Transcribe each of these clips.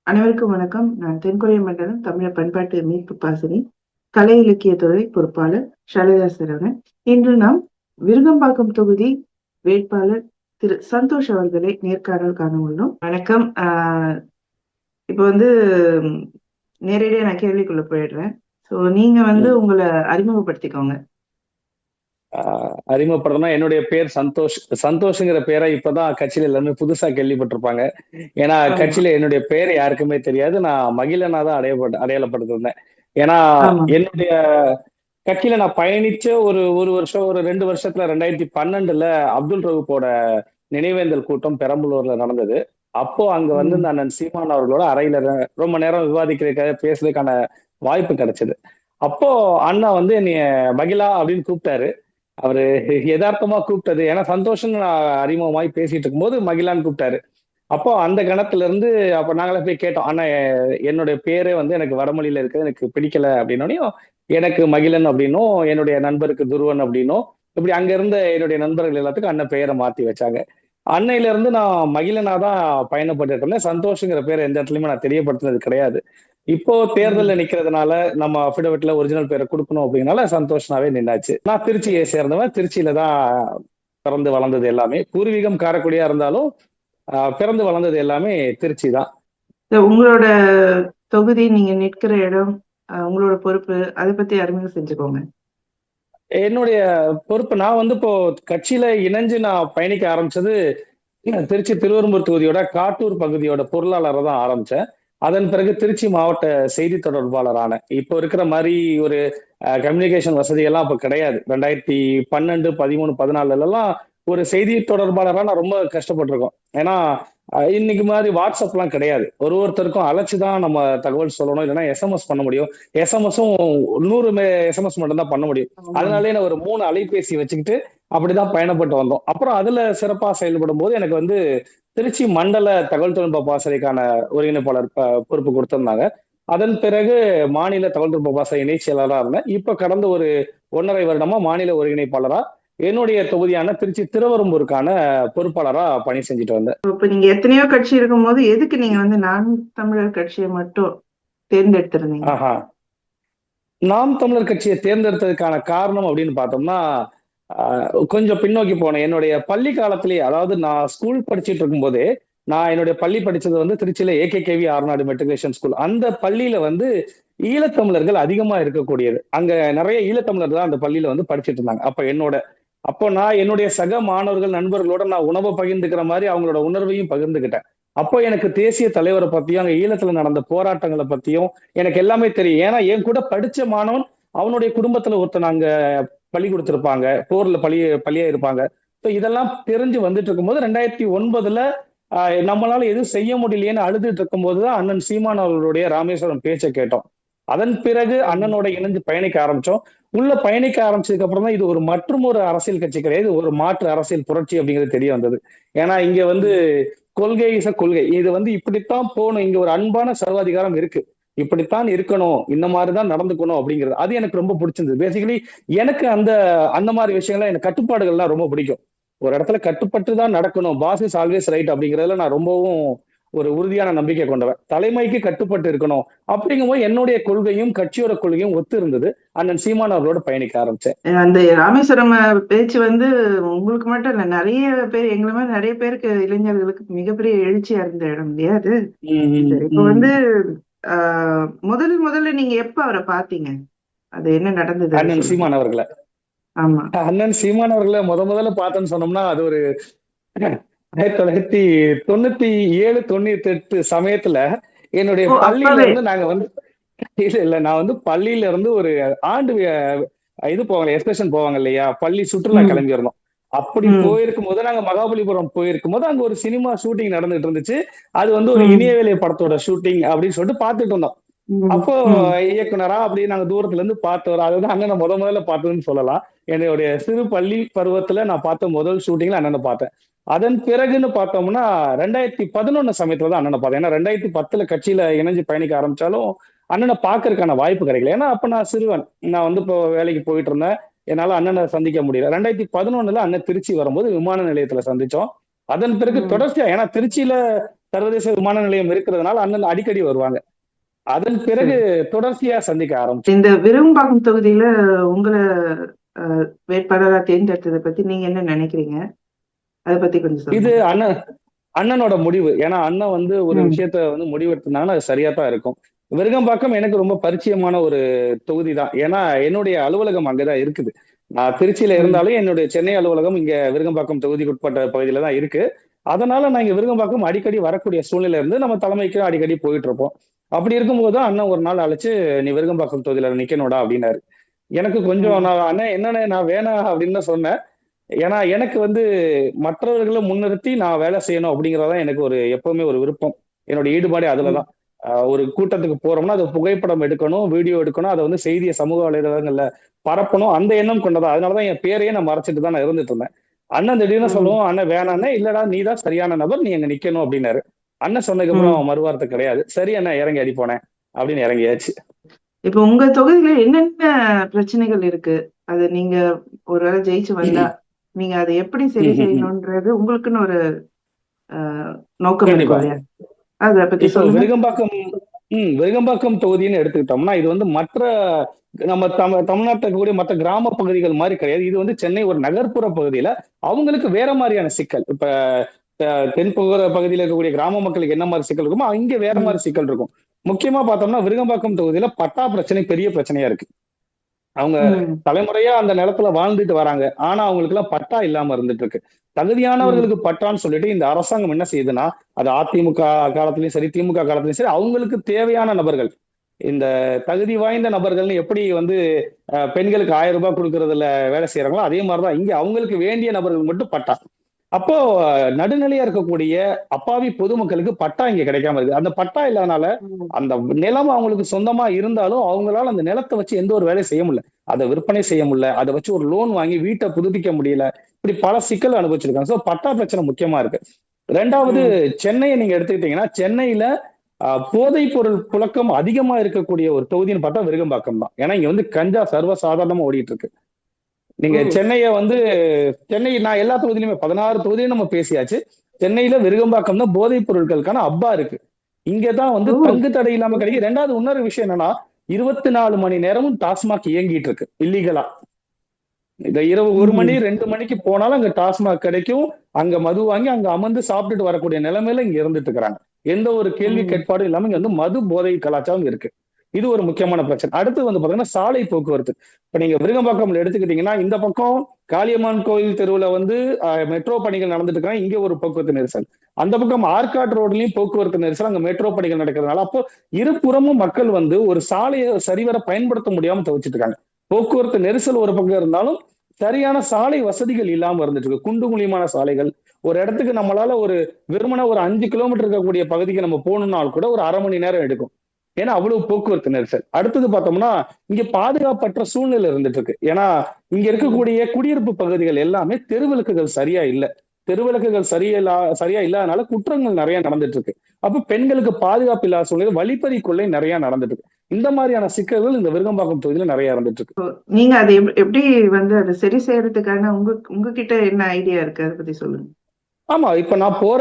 அனைவருக்கும் வணக்கம். நான் தென்கொரிய மண்டலம் தமிழர் பண்பாட்டு மீட்பு பாசறை கலை இலக்கிய துறை பொறுப்பாளர் ஷைலஜா சரவணன். இன்று நாம் விருகம்பாக்கம் தொகுதி வேட்பாளர் திரு சந்தோஷ் அவர்களை நேர்காணல் காண உள்ளோம். வணக்கம். இப்போ நேரடியா நான் கேள்விக்குள்ள போயிடுறேன். ஸோ நீங்க உங்களை அறிமுகப்படுத்திக்கோங்க. அறிமுகப்படுத்தணும். என்னுடைய பேர் சந்தோஷ். சந்தோஷ்ங்கிற பேரை இப்பதான் கட்சியில எல்லாமே புதுசா கேள்விப்பட்டிருப்பாங்க. ஏன்னா கட்சியில என்னுடைய பேர் யாருக்குமே தெரியாது. நான் மகிழனா தான் அடையாளப்படுத்திருந்தேன். ஏன்னா என்னுடைய கட்சியில நான் பயணிச்ச ஒரு வருஷம், ஒரு 2 வருஷத்துல 2012 அப்துல் ரவுஃபோட நினைவேந்தல் கூட்டம் பெரம்பலூர்ல நடந்தது. அப்போ அங்க இந்த அண்ணன் சீமான் அவர்களோட அறையில ரொம்ப நேரம் விவாதிக்கிறதுக்காக பேசுறதுக்கான வாய்ப்பு கிடைச்சது. அப்போ அண்ணா என்னைய மகிழா அப்படின்னு கூப்பிட்டாரு. அவரு யதார்த்தமா கூப்பிட்டது. ஏன்னா சந்தோஷம் நான் அறிமுகமாய் பேசிட்டு இருக்கும்போது மகிழான்னு கூப்பிட்டாரு. அப்போ அந்த கணத்துல இருந்து அப்ப நாங்களே போய் கேட்டோம், அண்ணா என்னுடைய பேரே எனக்கு வடமொழியில இருக்கு, எனக்கு பிடிக்கல அப்படின்னோடனையும் எனக்கு மகிழன் அப்படின்னும், என்னுடைய நண்பருக்கு துருவன் அப்படின்னும், இப்படி அங்க இருந்த என்னுடைய நண்பர்கள் எல்லாத்துக்கும் அண்ணன் பெயரை மாத்தி வச்சாங்க. அன்னையில இருந்து நான் மகிழனா தான் பயணப்பட்டு இருந்தேன். சந்தோஷங்கிற பேரை எந்த இடத்துலயுமே நான் தெரியப்படுத்தினது கிடையாது. இப்போ தேர்தலில் நிக்கிறதுனால நம்ம அபிடவிட்ல ஒரிஜினல் பேரை கொடுக்கணும் அப்படின்னால சந்தோஷனாவே நின்னாச்சு. நான் திருச்சியை சேர்ந்தவன். திருச்சியில தான் பிறந்து வளர்ந்தது எல்லாமே. பூர்வீகம் காரக்குடியா இருந்தாலும் பிறந்து வளர்ந்தது எல்லாமே திருச்சி தான். உங்களோட தொகுதி, நீங்க நிற்கிற இடம், உங்களோட பொறுப்பு, அதை பத்தி அறிமுகம் செஞ்சுக்கோங்க. என்னுடைய பொறுப்பு, நான் இப்போ கட்சியில இணைஞ்சு நான் பயணிக்க ஆரம்பிச்சது திருச்சி திருவெரும்பூர் தொகுதியோட காட்டூர் பகுதியோட பொருளாளரை தான் ஆரம்பிச்சேன். அதன் பிறகு திருச்சி மாவட்ட செய்தி தொடர்பாளர் ஆனேன். இப்போ இருக்கிற மாதிரி ஒரு கம்யூனிகேஷன் வசதி எல்லாம் அப்ப கிடையாது. 2012, 13, 14 ஒரு செய்தி தொடர்பாளரா நான் ரொம்ப கஷ்டப்பட்டிருக்கோம். ஏன்னா இன்னைக்கு மாதிரி வாட்ஸ்அப் எல்லாம் கிடையாது. ஒருத்தருக்கும் அழைச்சுதான் நம்ம தகவல் சொல்லணும், இல்லைன்னா எஸ்எம்எஸ் பண்ண முடியும். எஸ்எம்எஸும் 100 எஸ்எம்எஸ் மட்டும் தான் பண்ண முடியும். அதனாலே நான் ஒரு 3 அலைபேசி வச்சுக்கிட்டு அப்படிதான் பயணப்பட்டு வந்தோம். அப்புறம் அதுல சிறப்பா செயல்படும் போது எனக்கு திருச்சி மண்டல தகவல் தொழில்நுட்ப பாசறைக்கான ஒருங்கிணைப்பாளர் பொறுப்பு கொடுத்திருந்தாங்க. அதன் பிறகு மாநில தகவல் தொழில்நுட்ப பாசறை இணை செயலாளராக இருந்தேன். இப்ப கடந்த ஒரு 1.5 வருடமா மாநில ஒருங்கிணைப்பாளரா என்னுடைய தொகுதியான திருச்சி திருவெரும்பூருக்கான பொறுப்பாளரா பணி செஞ்சுட்டு வந்தேன். இப்ப நீங்க எத்தனையோ கட்சி இருக்கும் போது எதுக்கு நீங்க நாம் தமிழர் கட்சியை மட்டும் தேர்ந்தெடுத்திருந்தீங்க? நாம் தமிழர் கட்சியை தேர்ந்தெடுத்ததுக்கான காரணம் அப்படின்னு பார்த்தோம்னா, கொஞ்சம் பின்னோக்கி போனேன். என்னுடைய பள்ளி காலத்திலேயே, அதாவது நான் ஸ்கூல் படிச்சுட்டு இருக்கும் போதே, நான் என்னுடைய பள்ளி படிச்சது திருச்சியில AKKV ஆர்நாடு மெட்ரிகுலேஷன் ஸ்கூல். அந்த பள்ளியில ஈழத்தமிழர்கள் அதிகமா இருக்கக்கூடியது. அங்க நிறைய ஈழத்தமிழர்கள் தான் அந்த பள்ளியில படிச்சுட்டு இருந்தாங்க. அப்போ நான் என்னுடைய சக மாணவர்கள் நண்பர்களோட நான் உணவை பகிர்ந்துக்கிற மாதிரி அவங்களோட உணர்வையும் பகிர்ந்துக்கிட்டேன். அப்போ எனக்கு தேசிய தலைவரை பத்தியும் அங்க ஈழத்துல நடந்த போராட்டங்களை பத்தியும் எனக்கு எல்லாமே தெரியும். ஏன்னா என் கூட படிச்ச மாணவன் அவனுடைய குடும்பத்துல ஒருத்தன் அங்க பள்ளி கொடுத்திருப்பாங்க, போர்ல பள்ளியா இருப்பாங்க. இதெல்லாம் தெரிஞ்சு வந்துட்டு இருக்கும்போது 2009 நம்மளால எதுவும் செய்ய முடியலையேன்னு அழுதுட்டு இருக்கும் போதுதான் அண்ணன் சீமான் அவர்களுடைய ராமேஸ்வரம் பேச்சை கேட்டோம். அதன் பிறகு அண்ணனோட இணைஞ்சு பயணிக்க ஆரம்பிச்சோம். உள்ள பயணிக்க ஆரம்பிச்சதுக்கு அப்புறம் தான் இது ஒரு அரசியல் கட்சி கிடையாது, ஒரு மாற்று அரசியல் புரட்சி அப்படிங்கிறது தெரிய வந்தது. ஏன்னா இங்க கொள்கை கொள்கை இது இப்படித்தான் போகணும், இங்க ஒரு அன்பான சர்வாதிகாரம் இருக்கு, இப்படித்தான் இருக்கணும், இந்த மாதிரிதான் நடந்துக்கணும் அப்படிங்கிறது அது எனக்கு ரொம்ப பிடிச்சிருந்தது. பேசிக்கலி எனக்கு அந்த மாதிரி விஷயங்கள்லாம் எனக்கு கட்டுப்பாடுகள்லாம் ரொம்ப பிடிக்கும். ஒரு இடத்துல கட்டுப்பட்டு தான் நடக்கணும், பாஸ் இஸ் ஆல்வேஸ் ரைட் அப்படிங்கிறதுல நான் ரொம்பவும் ஒரு உறுதியான நம்பிக்கை கொண்டவன். தலைமைக்கு கட்டுப்பட்டு இருக்கணும் அப்படிங்கும்போது என்னுடைய கொள்கையும் கட்சியோட கொள்கையும் ஒத்து இருந்தது. அண்ணன் சீமான் அவர்களோட பயணிக்க ஆரம்பிச்சேன். அந்த ராமேஸ்வரம் பேச்சு உங்களுக்கு மட்டும் இல்ல, நிறைய பேர், எங்களை மாதிரி நிறைய பேருக்கு, இளைஞர்களுக்கு மிகப்பெரிய எழுச்சியா இருந்த இடம் இல்லையா அது? இப்ப முதல்ல நீங்க எப்ப அவரை பாத்தீங்க? அது என்ன நடந்தது? அண்ணன் சீமான் அவர்களை. ஆமா, அண்ணன் சீமான் அவர்களை முதல்ல பார்த்தேன்னு சொன்னோம்னா அது ஒரு 1997, 98 சமயத்துல என்னுடைய பள்ளியில இருந்து நாங்க இல்ல நான் பள்ளியில இருந்து ஒரு ஆண்டு இது போவாங்க, எக்ஸ்கர்ஷன் போவாங்க இல்லையா, பள்ளி சுற்றுலா கிளம்பி இருந்தோம். அப்படி போயிருக்கும் போது நாங்க மகாபலிபுரம் போயிருக்கும் போது அங்க ஒரு சினிமா ஷூட்டிங் நடந்துட்டு இருந்துச்சு. அது ஒரு இனியவேலை படத்தோட ஷூட்டிங் அப்படின்னு சொல்லிட்டு பாத்துட்டு இருந்தோம். அப்போ இயக்குனரா அப்படி நாங்க தூரத்துல இருந்து பார்த்து வரோம். அதுதான் அண்ணனை முதல்ல பார்த்ததுன்னு சொல்லலாம். என்னுடைய சிறு பள்ளி பருவத்துல நான் பார்த்த முதல் ஷூட்டிங்ல அண்ணனை பார்த்தேன். அதன் பிறகுன்னு பார்த்தோம்னா 2011 சமயத்துலதான் அண்ணனை பார்த்தேன். ஏன்னா 2010 கட்சியில இணைஞ்சு பயணிக்க ஆரம்பிச்சாலும் அண்ணனை பார்க்கறதுக்கான வாய்ப்பு கிடைக்கல. ஏன்னா அப்ப நான் சிறுவன், நான் இப்போ வேலைக்கு போயிட்டு இருந்தேன், என்னால அண்ணனை சந்திக்க முடியல. 2011 அண்ணன் திருச்சி வரும்போது விமான நிலையத்துல சந்திச்சோம். அதன் பிறகு தொடர்ச்சியா, ஏன்னா திருச்சியில சர்வதேச விமான நிலையம் இருக்கிறதுனால அண்ணன் அடிக்கடி வருவாங்க. அதன் பிறகு சரி. தொடர்ச்சியா சந்திக்க ஆரம்பிச்சோம். இந்த விருகம்பாக்கம் தொகுதியில உங்களை வேட்பாளரா தேர்ந்தெடுத்ததை பத்தி நீங்க என்ன நினைக்கிறீங்க? அதை பத்தி கொஞ்சம் இது சொல்லுங்க. அண்ணனோட முடிவு. ஏன்னா அண்ணன் வந்து ஒரு ம். விஷயத்த வந்து முடிவெடுத்திருந்தாங்கன்னா அது சரியா தான் இருக்கும். விருகம்பாக்கம் எனக்கு ரொம்ப பரிச்சயமான ஒரு தொகுதி தான். ஏன்னா என்னுடைய அலுவலகம் அங்கதான் இருக்குது. நான் திருச்சியில ம். இருந்தாலும் என்னுடைய சென்னை அலுவலகம் இங்க விருகம்பாக்கம் தொகுதிக்கு உட்பட்ட பகுதியில தான் இருக்கு. அதனால நான் இங்க விருகம்பாக்கம் அடிக்கடி வரக்கூடிய சூழ்நிலை இருந்து நம்ம தலைமைக்கு அடிக்கடி போயிட்டு இருப்போம். அப்படி இருக்கும்போது தான் அண்ணன் ஒரு நாள் அழைச்சு, நீ விருகம்பாக்கம் தொகுதியில நிக்கணும்டா அப்படின்னாரு. எனக்கு கொஞ்சம் ம். நான் அண்ணன் என்னன்னு நான் வேணாம் அப்படின்னு தான் சொன்னேன். ஏன்னா எனக்கு வந்து மற்றவர்களை முன்னிறுத்தி நான் வேலை செய்யணும் அப்படிங்கறதுதான் எனக்கு ஒரு எப்பவுமே ஒரு விருப்பம். என்னோட ஈடுபாடு ம். அதுலதான். ஒரு கூட்டத்துக்கு போறோம்னா அதை புகைப்படம் எடுக்கணும், வீடியோ எடுக்கணும், அதை வந்து செய்தியை சமூக வலைதளங்கள்ல பரப்பணும், அந்த எண்ணம் கொண்டதா. அதனாலதான் என் பேரையே நான் மறைச்சிட்டு தான் நான் இருந்துட்டு இருந்தேன். அண்ணன் திடீர்னு ம். சொல்லுவோம், அண்ணன் வேணாண்ணே, இல்லடா நீ தான் சரியான நபர், நீ அங்க நிக்கணும் அப்படின்னாரு. அண்ணன் சொன்னதுக்கு ம். அப்புறம் மறுவார்த்தை கிடையாது. சரி அண்ணன் இறங்கி அடி போனேன் அப்படின்னு இறங்கியாச்சு. இப்ப உங்க தொகுதியில என்னென்ன பிரச்சனைகள் இருக்கு? அது நீங்க ஒருவேளை ஜெயிச்சு வந்தா, நீங்க அதை எப்படி சரி செய்யணும்ன்றது உங்களுக்குன்னு ஒரு நோக்கம் இருக்கும் கண்டிப்பா. இல்லையா? அத பத்தி இப்போ சொல்லுங்க. விருகம்பாக்கம் தொகுதின்னு எடுத்துக்கிட்டோம்னா இது வந்து மற்ற நம்ம தமிழ்நாட்டில் இருக்கக்கூடிய மற்ற கிராம பகுதிகள் மாதிரி கிடையாது. இது வந்து சென்னை ஒரு நகர்ப்புற பகுதியில அவங்களுக்கு வேற மாதிரியான சிக்கல். இப்ப தென்பகுதி பகுதியில் இருக்கக்கூடிய கிராம மக்களுக்கு என்ன மாதிரி சிக்கல் இருக்குமோ இங்க வேற ம். மாதிரி சிக்கல் இருக்கும். முக்கியமா பார்த்தோம்னா விருகம்பாக்கம் தொகுதியில பட்டா பிரச்சனை பெரிய பிரச்சனையா இருக்கு. அவங்க ம். தலைமுறையா அந்த நிலத்துல வாழ்ந்துட்டு வராங்க. ஆனா அவங்களுக்கு எல்லாம் பட்டா இல்லாம இருந்துட்டு இருக்கு. ம். தகுதியானவர்களுக்கு பட்டான்னு சொல்லிட்டு இந்த அரசாங்கம் என்ன செய்யுதுன்னா, அது அதிமுக காலத்திலயும் சரி, திமுக காலத்திலயும் சரி, அவங்களுக்கு தேவையான நபர்கள், இந்த தகுதி வாய்ந்த நபர்கள்னு எப்படி வந்து பெண்களுக்கு 1000 ரூபாய் கொடுக்கறதுல வேலை செய்யறாங்களோ, அதே மாதிரிதான் இங்க அவங்களுக்கு வேண்டிய நபர்கள் மட்டும் பட்டா. அப்போ நடுநிலையா இருக்கக்கூடிய அப்பாவி பொதுமக்களுக்கு பட்டா இங்க கிடைக்காம இருக்கு. அந்த பட்டா இல்லாதனால ம். அந்த நிலம் அவங்களுக்கு சொந்தமா இருந்தாலும் அவங்களால அந்த நிலத்தை வச்சு எந்த ஒரு வேலையும் செய்ய முடியல. அதை விற்பனை செய்ய முடியல. அதை வச்சு ஒரு லோன் வாங்கி வீட்டை புதுப்பிக்க முடியல. இப்படி பல சிக்கல் அனுபவிச்சிருக்காங்க. சோ பட்டா பிரச்சனை முக்கியமா இருக்கு. ரெண்டாவது, ம். சென்னையை நீங்க எடுத்துக்கிட்டீங்கன்னா சென்னையில போதைப் பொருள் புழக்கம் அதிகமா இருக்கக்கூடிய ஒரு தொகுதின்னு பார்த்தா விருகம்பாக்கம் தான். ஏன்னா இங்க வந்து கஞ்சா சர்வசாதாரணமா ஓடிட்டு இருக்கு. நீங்க ஓ! சென்னையை வந்து சென்னை நான் எல்லா தொகுதியிலுமே 16 தொகுதியும் நம்ம பேசியாச்சு. சென்னையில விருகம்பாக்கம் தான் போதைப் பொருட்களுக்கான ஹப்பா இருக்கு. இங்கதான் வந்து ஓ! தங்கு தடை இல்லாம கிடைக்கும். ரெண்டாவது இன்னொரு விஷயம் என்னன்னா 24 மணி நேரமும் டாஸ்மாக் இயங்கிட்டு இருக்கு இல்லீகலா. இந்த இரவு 1 மணி ம்ஹ்ம். 2 மணிக்கு போனாலும் அங்க டாஸ்மாக் கிடைக்கும். அங்க மது வாங்கி அங்க அமர்ந்து சாப்பிட்டுட்டு வரக்கூடிய நிலைமையில இங்க இருந்துட்டு இருக்கிறாங்க. எந்த ஒரு கேள்வி ம். கேட்பாடும் இல்லாம இங்க வந்து மது போதை கலாச்சாரம் இருக்கு. இது ஒரு முக்கியமான பிரச்சனை. அடுத்து வந்து பாத்தீங்கன்னா சாலை போக்குவரத்து. இப்ப நீங்க விருகம்பாக்கம்ல எடுத்துக்கிட்டீங்கன்னா இந்த பக்கம் காளியம்மன் கோயில் தெருவுல வந்து மெட்ரோ பணிகள் நடந்துட்டு இருக்காங்க. இங்க ஒரு போக்குவரத்து நெரிசல். அந்த பக்கம் ஆற்காடு ரோட்லயும் போக்குவரத்து நெரிசல், அங்க மெட்ரோ பணிகள் நடக்கிறதுனால அப்போ இருபுறமும் மக்கள் வந்து ஒரு சாலையை சரிவர பயன்படுத்த முடியாம தவிச்சிட்டு இருக்காங்க. போக்குவரத்து நெரிசல் ஒரு பக்கம் இருந்தாலும் சரியான சாலை வசதிகள் இல்லாம இருந்துட்டு இருக்கு. குண்டு குழியமான சாலைகள். ஒரு இடத்துக்கு நம்மளால ஒரு வெறுமனே ஒரு 5 கிலோமீட்டர் இருக்கக்கூடிய பகுதிக்கு நம்ம போகணும்னால் கூட ஒரு 1/2 மணி நேரம் எடுக்கும். ஏன்னா அவ்வளவு போக்குவரத்து நெரிசல். அடுத்தது பார்த்தோம்னா இங்க பாதுகாப்பற்ற சூழ்நிலை இருந்துட்டு இருக்கு. ஏன்னா இங்க ம். இருக்கக்கூடிய குடியிருப்பு பகுதிகள் எல்லாமே தெருவிளக்குகள் சரியா இல்ல. தெருவிளக்குகள் சரியா இல்லாதனால குற்றங்கள் நிறைய நடந்துட்டு இருக்கு. அப்ப பெண்களுக்கு பாதுகாப்பு இல்லாத சூழ்நிலை, வழிப்பறி கொள்ளை நிறைய நடந்துட்டு இருக்கு. இந்த மாதிரியான சிக்கல்கள் இந்த விருகம்பாக்கம் தொகுதியில நிறைய இருந்துட்டு இருக்கு. நீங்க அதை எப்படி வந்து அதை சரி செய்யறதுக்கான உங்ககிட்ட என்ன ஐடியா இருக்கு? அதை பத்தி சொல்லுங்க. ஆமா. இப்ப நான் போற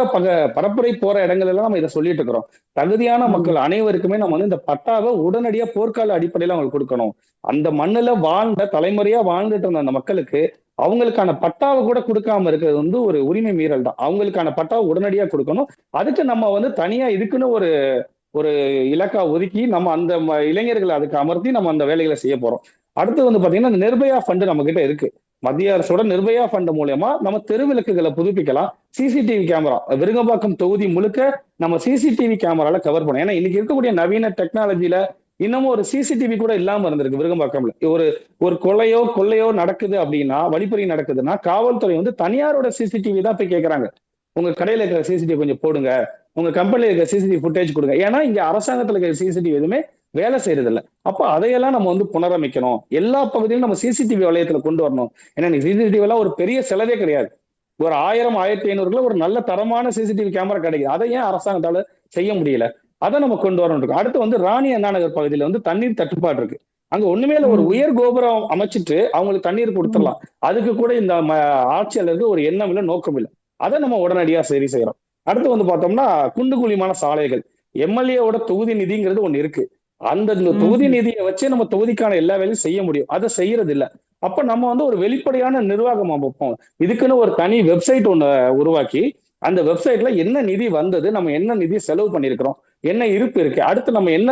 பரப்புரை போற இடங்கள் எல்லாம் நம்ம இத சொல்லிட்டு இருக்கிறோம். தகுதியான ம். மக்கள் அனைவருக்குமே நம்ம வந்து இந்த பட்டாவ உடனடியா போர்க்கால அடிப்படையில அவங்களுக்கு குடுக்கணும். அந்த மண்ணுல வாழ்ந்த தலைமுறையா வாழ்ந்துட்டு இருந்த அந்த மக்களுக்கு, அவங்களுக்கான பட்டாவ கூட குடுக்காம இருக்கிறது வந்து ஒரு உரிமை மீறல் தான். அவங்களுக்கான பட்டாவ உடனடியா குடுக்கணும். அதுக்கு நம்ம வந்து தனியா இதுக்குன்னு ஒரு ஒரு இலக்கா ஒதுக்கி நம்ம அந்த இளைஞர்களை அதுக்கு அமர்த்தி நம்ம அந்த வேலைகளை செய்ய போறோம். அடுத்து வந்து பாத்தீங்கன்னா இந்த நிர்பயா ஃபண்ட் நம்ம கிட்ட இருக்கு. மத்திய அரசோட நிர்பயா ஃபண்ட் மூலியமா நம்ம தெருவிளக்குகளை புதுப்பிக்கலாம். சிசிடிவி கேமரா விருகம்பாக்கம் தொகுதி முழுக்க நம்ம சிசிடிவி கேமரால கவர் பண்ணோம். ஏன்னா இன்னைக்கு இருக்கக்கூடிய நவீன டெக்னாலஜில இன்னமும் ஒரு சிசிடிவி கூட இல்லாம இருந்திருக்கு விருகம்பாக்கம்ல. ஒரு ஒரு கொள்ளையோ நடக்குது அப்படின்னா, வழிப்பறி நடக்குதுன்னா காவல்துறை வந்து தனியாரோட சிசிடிவி தான் போய் கேட்கறாங்க. உங்க கடையில இருக்கிற சிசிடிவி கொஞ்சம் போடுங்க. உங்க கம்பெனில இருக்க சிசிடிவி ஃபுட்டேஜ் கொடுங்க. ஏன்னா இங்க அரசாங்கத்துல இருக்கிற சிசிடிவி எதுவுமே வேலை செய்யறது இல்ல. அப்ப அதையெல்லாம் நம்ம வந்து புனரமைக்கணும். எல்லா பகுதியிலும் நம்ம சிசிடிவி வளையத்துல கொண்டு வரணும். ஏன்னா நீ சிசிடிவி எல்லாம் ஒரு பெரிய செலவே கிடையாது. ஒரு 1000 1500 ஒரு நல்ல தரமான சிசிடிவி கேமரா கிடைக்குது. அதை ஏன் அரசாங்கத்தால செய்ய முடியல? அதை நம்ம கொண்டு வரணும். அடுத்து வந்து ராணி அண்ணா நகர் பகுதியில வந்து தண்ணீர் தட்டுப்பாடு இருக்கு. அங்க ஒண்ணுமே இல்ல, ஒரு ம். உயர் கோபுரம் அமைச்சிட்டு அவங்களுக்கு தண்ணீர் ம். கொடுத்துடலாம். அதுக்கு கூட இந்த ஆட்சியாளருக்கு ஒரு எண்ணம் இல்ல, நோக்கம் இல்ல. அதை நம்ம உடனடியா சரி செய்யறோம். அடுத்து வந்து பார்த்தோம்னா குண்டு குழிமான சாலைகள். எம்எல்ஏவோட தொகுதி நிதிங்கிறது ஒண்ணு இருக்கு. அந்த தொகுதி நிதியை வச்சு நம்ம தொகுதிக்கான எல்லா வேலையும் செய்ய முடியும். அதை செய்யறது இல்ல. அப்ப நம்ம வந்து ஒரு வெளிப்படையான நிர்வாகம் அமைப்போம். இதுக்குன்னு ஒரு தனி வெப்சைட் ஒண்ணு உருவாக்கி அந்த வெப்சைட்ல என்ன நிதி வந்தது, நம்ம என்ன நிதி செலவு பண்ணியிருக்கிறோம், என்ன இருப்பு இருக்கு, அடுத்து நம்ம என்ன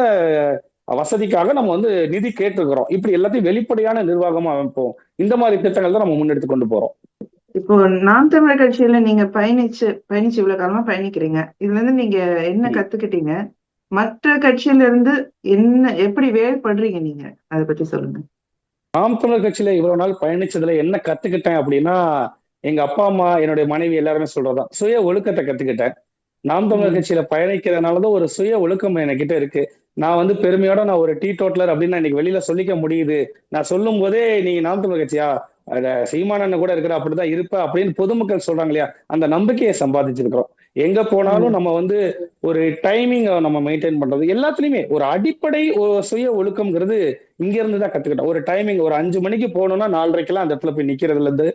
வசதிக்காக நம்ம வந்து நிதி கேட்டிருக்கிறோம், இப்படி எல்லாத்தையும் வெளிப்படையான நிர்வாகமா அமைப்போம். இந்த மாதிரி திட்டங்கள் தான் நம்ம முன்னெடுத்து கொண்டு போறோம். இப்போ நாம் தமிழர் கட்சியில நீங்க பயணிச்சு இவ்வளவு காலமா பயணிக்கிறீங்க. இதுல இருந்து நீங்க என்ன கத்துக்கிட்டீங்க? மற்ற கட்சியில இருந்து எப்படி வேறுபடுறீங்க நீங்க? அதை பத்தி சொல்லுங்க. நாம் தமிழர் கட்சியில இவ்வளவு நாள் பயணிச்சதுல என்ன கத்துக்கிட்டேன் அப்படின்னா, எங்க அப்பா அம்மா என்னுடைய மனைவி எல்லாருமே சொல்றதுதான், சுய ஒழுக்கத்தை கத்துக்கிட்டேன். நாம் தமிழர் கட்சியில பயணிக்கிறதுனாலதான் ஒரு சுய ஒழுக்கம் என்கிட்ட இருக்கு. நான் வந்து பெருமையோட நான் ஒரு டீ டோட்டலர் அப்படின்னு இன்னைக்கு வெளியில சொல்லிக்க முடியுது. நான் சொல்லும் போதே நீங்க நாம் தமிழர் கட்சியா, சீமானண்ண கூட இருக்கிற அப்படிதான் இருப்ப அப்படின்னு பொதுமக்கள் சொல்றாங்க இல்லையா, அந்த நம்பிக்கையை சம்பாதிச்சிருக்கிறோம். எங்க போனாலும் நம்ம வந்து ஒரு டைமிங் நம்ம மெயின்டைன் பண்றது, எல்லாத்துலயுமே ஒரு அடிப்படை சுய ஒழுக்கம்ங்கிறது இங்க இருந்து தான் கத்துக்கிட்டோம். ஒரு டைமிங், ஒரு 5 மணிக்கு போகணும்னா 4:30 அந்த இடத்துல போய் நிக்கிறதுல இருந்து,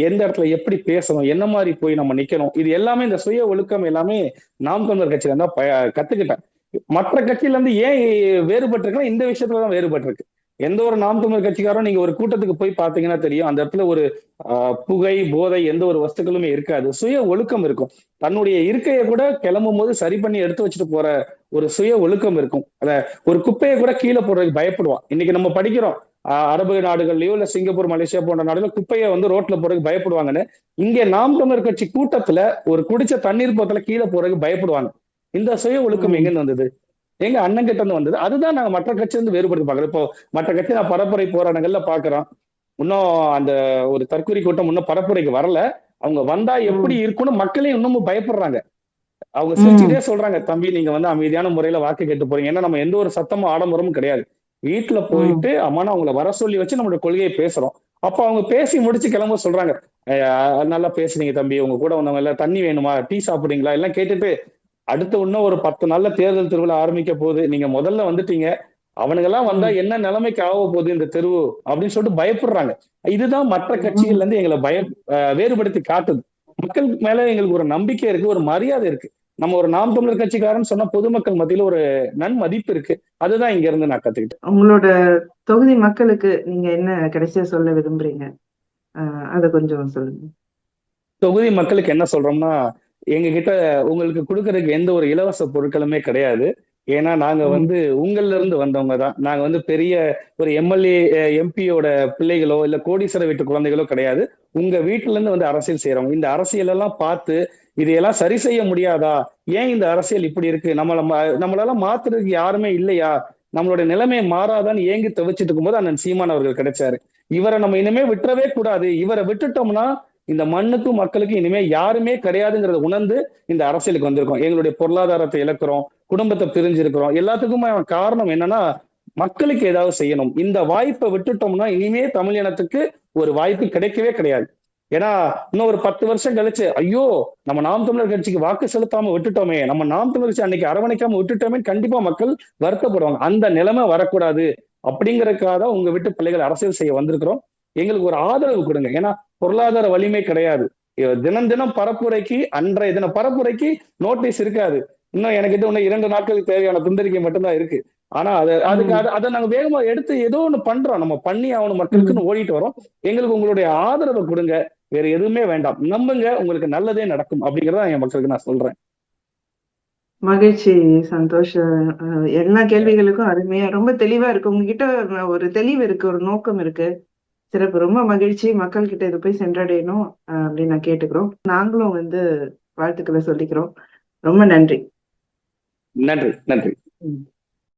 எந்த இடத்துல எப்படி பேசணும், என்ன மாதிரி போய் நம்ம நிக்கணும், இது எல்லாமே இந்த சுய ஒழுக்கம் எல்லாமே நாம் தமிழர் கட்சியில இருந்தா கத்துக்கிட்டேன். மற்ற கட்சியில இருந்து ஏன் வேறுபட்டு இருக்குன்னா இந்த விஷயத்துலதான் வேறுபட்டு இருக்கு. எந்த ஒரு நாம் தமிழர் கட்சிக்காரும் நீங்க ஒரு கூட்டத்துக்கு போய் பாத்தீங்கன்னா தெரியும், அந்த இடத்துல ஒரு புகை போதை எந்த ஒரு வஸ்துக்களுமே இருக்காது. சுய ஒழுக்கம் இருக்கும். தன்னுடைய இருக்கையை கூட கிளம்பும் போது சரி பண்ணி எடுத்து வச்சுட்டு போற ஒரு சுய ஒழுக்கம் இருக்கும். ஒரு குப்பையை கூட கீழே போடுறதுக்கு பயப்படுவான். இன்னைக்கு நம்ம படிக்கிறோம், அரபு நாடுகள்லயோ இல்ல சிங்கப்பூர் மலேசியா போன்ற நாடுகள் குப்பையை வந்து ரோட்ல போறதுக்கு பயப்படுவாங்கன்னு. இங்க நாம் தமிழர் கட்சி கூட்டத்துல ஒரு குடிச்ச தண்ணீர் போத்தல கீழே போறதுக்கு பயப்படுவாங்க. இந்த சுய ஒழுக்கம் எங்கன்னு வந்தது? எங்க அண்ணன் கிட்ட இருந்து வந்தது. அதுதான் நாங்க மற்ற கட்சி இருந்து வேறுபடுத்தி பாக்குறோம். இப்போ மற்ற கட்சி நான் பரப்புரை போராட்டங்கள்ல பாக்குறோம், இன்னும் அந்த ஒரு தற்கொலை கூட்டம் இன்னும் பரப்புரைக்கு வரல. அவங்க வந்தா எப்படி இருக்கும்னு மக்களே இன்னமும் பயப்படுறாங்க. அவங்க சிரிச்சுட்டே சொல்றாங்க, தம்பி நீங்க வந்து அமைதியான முறையில வாக்கு கேட்டு போறீங்க. ஏன்னா நம்ம எந்த ஒரு சத்தமும் ஆடம்பரமும் கிடையாது. வீட்டுல போயிட்டு அம்மானா அவங்கள வர சொல்லி வச்சு நம்மளோட கொள்கையை பேசுறோம். அப்ப அவங்க பேசி முடிச்சு கிளம்ப சொல்றாங்க, நல்லா பேசுறீங்க தம்பி, உங்க கூட வந்தவங்க எல்லாம் தண்ணி வேணுமா, டீ சாப்பிடுறீங்களா எல்லாம் கேட்டுட்டு, அடுத்த இன்னும் ஒரு 10 நாள்ல தேர்தல் திருவிழா ஆரம்பிக்க போகுது, நீங்க முதல்ல வந்துட்டீங்க, அவனுங்க எல்லாம் வந்தா என்ன நிலைமைக்கு ஆக போகுது இந்த தெருவு அப்படின்னு சொல்லிட்டு பயப்படுறாங்க. இதுதான் மற்ற கட்சிகள்ல இருந்து எங்களை வேறுபடுத்தி காட்டுது. மக்கள் மேல எங்களுக்கு ஒரு நம்பிக்கை இருக்கு, ஒரு மரியாதை இருக்கு. நம்ம ஒரு நாம் தமிழர் கட்சிக்காரன்னு சொன்னா பொதுமக்கள் மத்தியில ஒரு நன்மதிப்பு இருக்கு. அதுதான் இங்க இருந்து நான் கத்துக்கிட்டேன். உங்களோட தொகுதி மக்களுக்கு நீங்க என்ன கடைசியா சொல்ல விரும்புறீங்க? அத கொஞ்சம் சொல்லுங்க. தொகுதி மக்களுக்கு என்ன சொல்றோம்னா, எங்க கிட்ட உங்களுக்கு கொடுக்கறதுக்கு எந்த ஒரு இலவச பொருட்களுமே கிடையாது. ஏன்னா நாங்க வந்து உங்கள்ல இருந்து வந்தவங்க தான். நாங்க வந்து பெரிய ஒரு எம்எல்ஏ எம்பியோட பிள்ளைகளோ இல்ல கோடீஸ்வர வீட்டு குழந்தைகளோ கிடையாது. உங்க வீட்டுல இருந்து வந்து அரசியல் செய்யறவங்க. இந்த அரசியல் எல்லாம் பார்த்து இதையெல்லாம் சரி செய்ய முடியாதா, ஏன் இந்த அரசியல் இப்படி இருக்கு, நம்மளால மாத்துறதுக்கு யாருமே இல்லையா, நம்மளுடைய நிலைமை மாறாதான்னு ஏங்கி தவிச்சிட்டு இருக்கும்போது அண்ணன் சீமான் அவர்கள் கிடைச்சாரு. இவரை நம்ம இனிமே விட்டுறவே கூடாது. இவரை விட்டுட்டோம்னா இந்த மண்ணுக்கும் மக்களுக்கும் இனிமே யாருமே கிடையாதுங்கிறத உணர்ந்து இந்த அரசியலுக்கு வந்திருக்கோம். எங்களுடைய பொருளாதாரத்தை இழக்கிறோம், குடும்பத்தை பிரிஞ்சிருக்கிறோம். எல்லாத்துக்குமே காரணம் என்னன்னா, மக்களுக்கு ஏதாவது செய்யணும். இந்த வாய்ப்பை விட்டுட்டோம்னா இனிமே தமிழ் இனத்துக்கு ஒரு வாய்ப்பு கிடைக்கவே கிடையாது. ஏன்னா இன்னும் ஒரு 10 வருஷம் கழிச்சு, ஐயோ நம்ம நாம் தமிழர் கட்சிக்கு வாக்கு செலுத்தாம விட்டுட்டோமே, நம்ம நாம் தமிழர் கட்சி அன்னைக்கு அரவணைக்காம விட்டுட்டோமே கண்டிப்பா மக்கள் வருத்தப்படுவாங்க. அந்த நிலைமை வரக்கூடாது அப்படிங்கறதுக்காக தான் உங்க வீட்டு பிள்ளைகள் அரசியல் செய்ய வந்திருக்கிறோம். எங்களுக்கு ஒரு ஆதரவு கொடுங்க. ஏன்னா பொருளாதார வலிமை கிடையாது. தினம் தினம் பரப்புரைக்கு, அன்றைய தினம் பரப்புரைக்கு நோட்டீஸ் இருக்காது. இன்னும் எனக்கு இன்னும் 2 நாட்களுக்கு தேவையான துண்டறிக்கை மட்டும்தான் இருக்கு. ஆனா அதை நாங்க வேகமா எடுத்து ஏதோ ஒண்ணு பண்றோம். நம்ம பண்ணி ஆகணும், மக்களுக்குன்னு ஓடிட்டு வரோம். எங்களுக்கு உங்களுடைய ஆதரவை கொடுங்க, வேற எதுவுமே வேண்டாம், நம்புங்க, உங்களுக்கு நல்லதே நடக்கும் அப்படிங்கறத என் மக்களுக்கு நான் சொல்றேன். மகிழ்ச்சி, சந்தோஷம். எல்லா கேள்விகளுக்கும் அருமையா ரொம்ப தெளிவா இருக்கு. உங்ககிட்ட ஒரு தெளிவு இருக்கு, ஒரு நோக்கம் இருக்கு. சிறப்பு. ரொம்ப மகிழ்ச்சி. மக்கள் கிட்ட இது போய் சென்றடையணும் அப்படின்னு நான் கேட்டுக்கிறோம். நாங்களும் வந்து வாழ்த்துக்களை சொல்லிக்கிறோம். ரொம்ப நன்றி. நன்றி.